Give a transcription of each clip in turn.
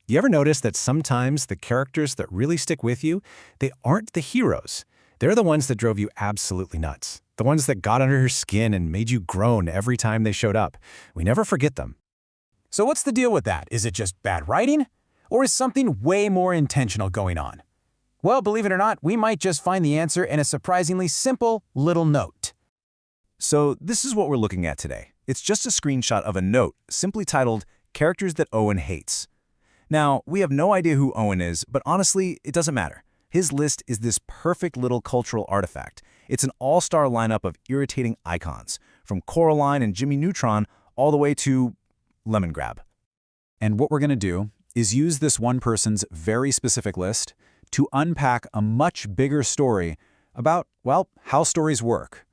You ever notice that sometimes the characters that really stick with you, they aren't the heroes. They're the ones that drove you absolutely nuts. The ones that got under your skin and made you groan every time they showed up. We never forget them. So what's the deal with that? Is it just bad writing? Or is something way more intentional going on? Well, believe it or not, we might just find the answer in a surprisingly simple little note. So this is what we're looking at today. It's just a screenshot of a note simply titled, Characters That Owen Hates. Now, we have no idea who Owen is, but honestly, it doesn't matter. His list is this perfect little cultural artifact. It's an all-star lineup of irritating icons, from Coraline and Jimmy Neutron all the way to Lemon Grab. And what we're going to do is use this one person's very specific list to unpack a much bigger story about, well, how stories work.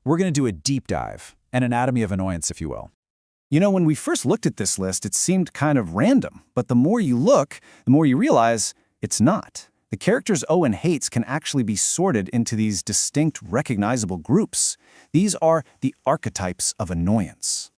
We're going to do a deep dive, an anatomy of annoyance, if you will. You know, when we first looked at this list, it seemed kind of random, but the more you look, the more you realize it's not. The characters Owen hates can actually be sorted into these distinct, recognizable groups. These are the archetypes of annoyance.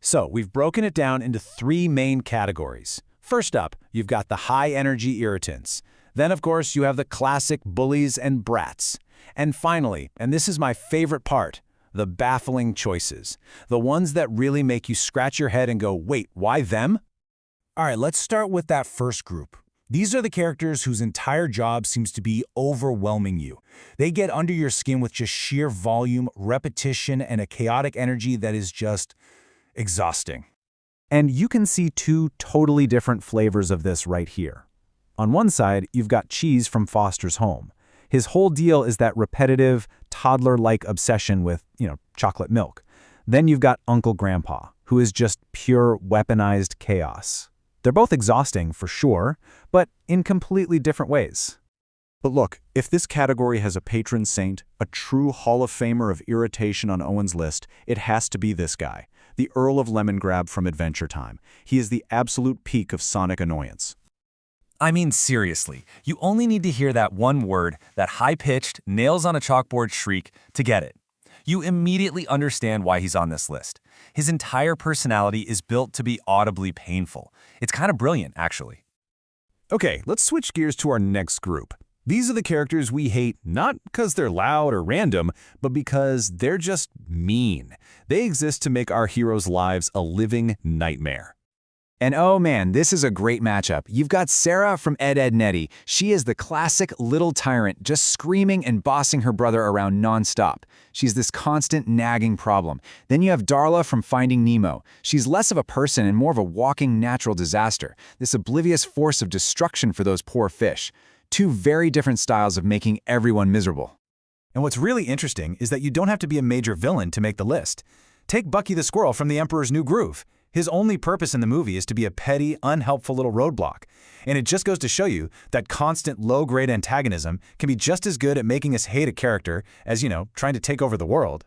So we've broken it down into three main categories. First up, you've got the high-energy irritants. Then, of course, you have the classic bullies and brats. And finally, and this is my favorite part, the baffling choices. The ones that really make you scratch your head and go, wait, why them? All right, let's start with that first group. These are the characters whose entire job seems to be overwhelming you. They get under your skin with just sheer volume, repetition, and a chaotic energy that is just exhausting. And you can see two totally different flavors of this right here. On one side, you've got Cheese from Foster's Home. His whole deal is that repetitive, toddler-like obsession with, chocolate milk. Then you've got Uncle Grandpa, who is just pure weaponized chaos. They're both exhausting, for sure, but in completely different ways. But look, if this category has a patron saint, a true Hall of Famer of irritation on Owen's list, it has to be this guy, the Earl of Lemon Grab from Adventure Time. He is the absolute peak of sonic annoyance. I mean, seriously, you only need to hear that one word, that high-pitched, nails-on-a-chalkboard shriek, to get it. You immediately understand why he's on this list. His entire personality is built to be audibly painful. It's kind of brilliant, actually. Okay, let's switch gears to our next group. These are the characters we hate not because they're loud or random, but because they're just mean. They exist to make our heroes' lives a living nightmare. And oh man, this is a great matchup. You've got Sarah from Ed, Edd n Eddy. She is the classic little tyrant, just screaming and bossing her brother around nonstop. She's this constant nagging problem. Then you have Darla from Finding Nemo. She's less of a person and more of a walking natural disaster, this oblivious force of destruction for those poor fish. Two very different styles of making everyone miserable. And what's really interesting is that you don't have to be a major villain to make the list. Take Bucky the Squirrel from The Emperor's New Groove. His only purpose in the movie is to be a petty, unhelpful little roadblock. And it just goes to show you that constant low-grade antagonism can be just as good at making us hate a character as, trying to take over the world.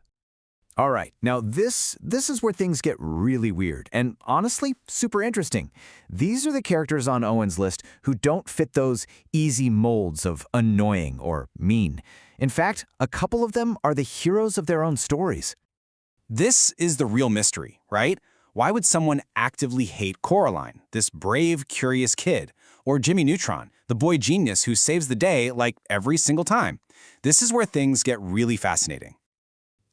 All right, now this is where things get really weird and honestly super interesting. These are the characters on Owen's list who don't fit those easy molds of annoying or mean. In fact, a couple of them are the heroes of their own stories. This is the real mystery, right? Why would someone actively hate Coraline, this brave, curious kid, or Jimmy Neutron, the boy genius who saves the day like every single time? This is where things get really fascinating.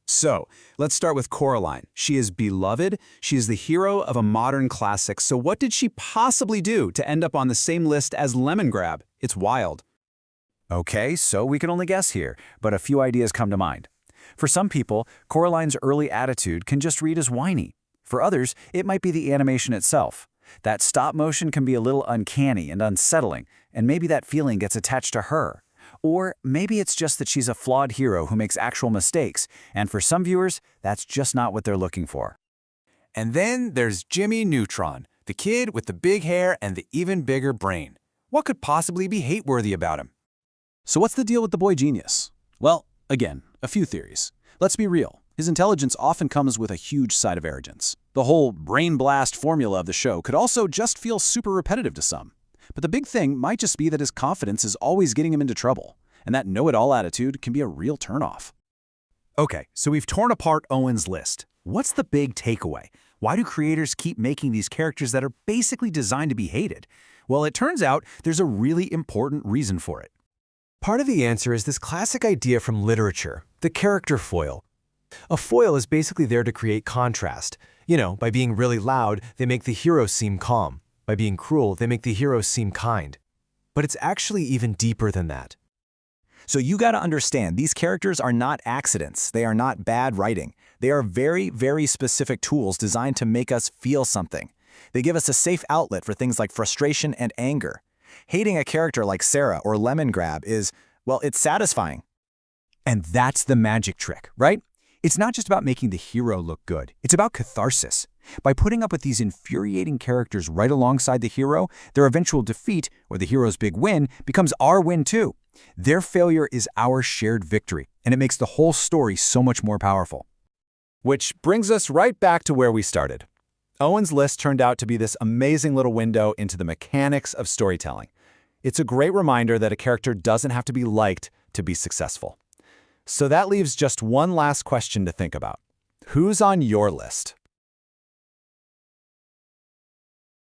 So, let's start with Coraline. She is beloved. She is the hero of a modern classic. So what did she possibly do to end up on the same list as Lemon Grab? It's wild. Okay, so we can only guess here, but a few ideas come to mind. For some people, Coraline's early attitude can just read as whiny. For others, it might be the animation itself. That stop motion can be a little uncanny and unsettling, and maybe that feeling gets attached to her. Or maybe it's just that she's a flawed hero who makes actual mistakes, and for some viewers, that's just not what they're looking for. And then there's Jimmy Neutron, the kid with the big hair and the even bigger brain. What could possibly be hate-worthy about him? So what's the deal with the boy genius? Well, again, a few theories. Let's be real. His intelligence often comes with a huge side of arrogance. The whole brain blast formula of the show could also just feel super repetitive to some. But the big thing might just be that his confidence is always getting him into trouble, and that know-it-all attitude can be a real turnoff. Okay, so we've torn apart Owen's list. What's the big takeaway? Why do creators keep making these characters that are basically designed to be hated? Well, it turns out there's a really important reason for it. Part of the answer is this classic idea from literature, the character foil. A foil is basically there to create contrast. By being really loud, they make the hero seem calm. By being cruel, they make the hero seem kind. But it's actually even deeper than that. So you got to understand, these characters are not accidents. They are not bad writing. They are very, very specific tools designed to make us feel something. They give us a safe outlet for things like frustration and anger. Hating a character like Sarah or Lemon Grab is, well, it's satisfying. And that's the magic trick, right? It's not just about making the hero look good. It's about catharsis. By putting up with these infuriating characters right alongside the hero, their eventual defeat, or the hero's big win, becomes our win too. Their failure is our shared victory, and it makes the whole story so much more powerful. Which brings us right back to where we started. Owen's list turned out to be this amazing little window into the mechanics of storytelling. It's a great reminder that a character doesn't have to be liked to be successful. So that leaves just one last question to think about. Who's on your list?